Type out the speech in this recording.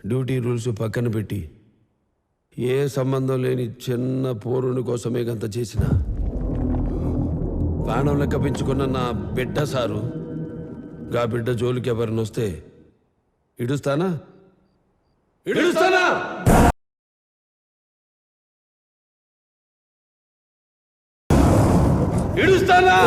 duty rules పక్కన పెట్టి ఏ సంబంధం లేని చిన్న పోరుని కోసమే గంత చేసిన ప్రాణం లెక్క పెంచుకున్న నా బిడ్డ సారు గా బిడ్డ జోలికి ఎవరిని వస్తే ఇడుస్తానా ఇడుస్తానా ఇడుస్తానా